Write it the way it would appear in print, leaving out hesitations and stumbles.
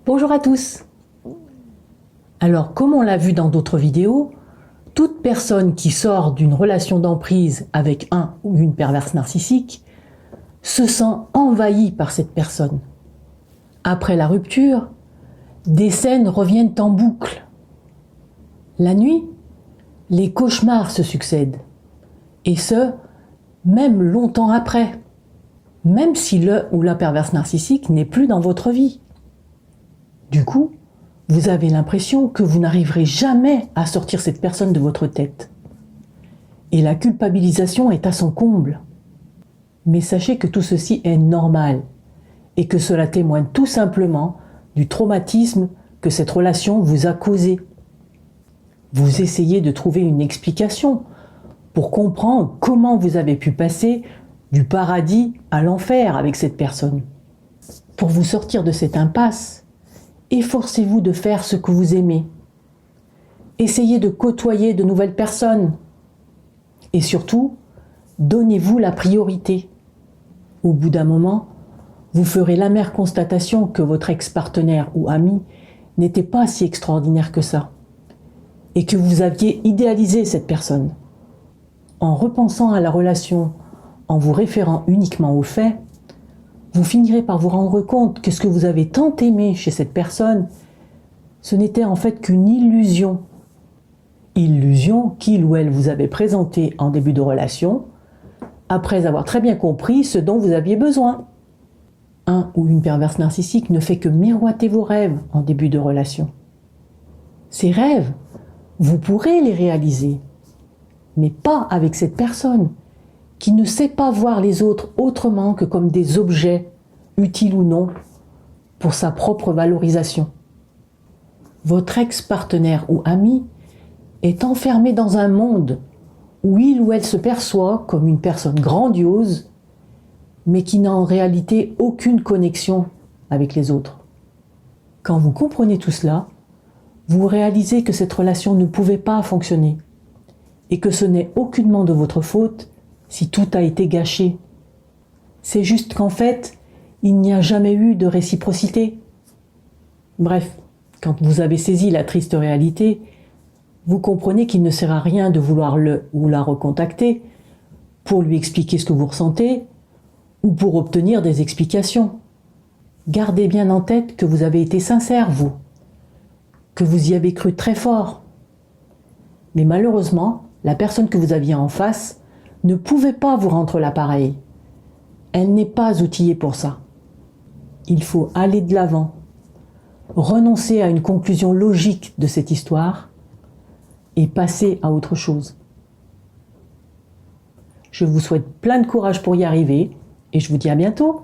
Bonjour à tous. Alors, comme on l'a vu dans d'autres vidéos, toute personne qui sort d'une relation d'emprise avec un ou une perverse narcissique se sent envahie par cette personne. Après la rupture, des scènes reviennent en boucle. La nuit, les cauchemars se succèdent. Et ce, même longtemps après. Même si le ou la perverse narcissique n'est plus dans votre vie. Du coup, vous avez l'impression que vous n'arriverez jamais à sortir cette personne de votre tête. Et la culpabilisation est à son comble. Mais sachez que tout ceci est normal et que cela témoigne tout simplement du traumatisme que cette relation vous a causé. Vous essayez de trouver une explication pour comprendre comment vous avez pu passer du paradis à l'enfer avec cette personne. Pour vous sortir de cette impasse, efforcez-vous de faire ce que vous aimez. Essayez de côtoyer de nouvelles personnes. Et surtout, donnez-vous la priorité. Au bout d'un moment, vous ferez l'amère constatation que votre ex-partenaire ou ami n'était pas si extraordinaire que ça. Et que vous aviez idéalisé cette personne. En repensant à la relation, en vous référant uniquement aux faits, vous finirez par vous rendre compte que ce que vous avez tant aimé chez cette personne, ce n'était en fait qu'une illusion. Illusion qu'il ou elle vous avait présentée en début de relation, après avoir très bien compris ce dont vous aviez besoin. Un ou une perverse narcissique ne fait que miroiter vos rêves en début de relation. Ces rêves, vous pourrez les réaliser, mais pas avec cette personne qui ne sait pas voir les autres autrement que comme des objets, utiles ou non, pour sa propre valorisation. Votre ex-partenaire ou ami est enfermé dans un monde où il ou elle se perçoit comme une personne grandiose, mais qui n'a en réalité aucune connexion avec les autres. Quand vous comprenez tout cela, vous réalisez que cette relation ne pouvait pas fonctionner et que ce n'est aucunement de votre faute si tout a été gâché. C'est juste qu'en fait, il n'y a jamais eu de réciprocité. Bref, quand vous avez saisi la triste réalité, vous comprenez qu'il ne sert à rien de vouloir le ou la recontacter pour lui expliquer ce que vous ressentez ou pour obtenir des explications. Gardez bien en tête que vous avez été sincère, vous, que vous y avez cru très fort. Mais malheureusement, la personne que vous aviez en face ne pouvait pas vous rendre l'appareil. Elle n'est pas outillée pour ça. Il faut aller de l'avant, renoncer à une conclusion logique de cette histoire et passer à autre chose. Je vous souhaite plein de courage pour y arriver et je vous dis à bientôt.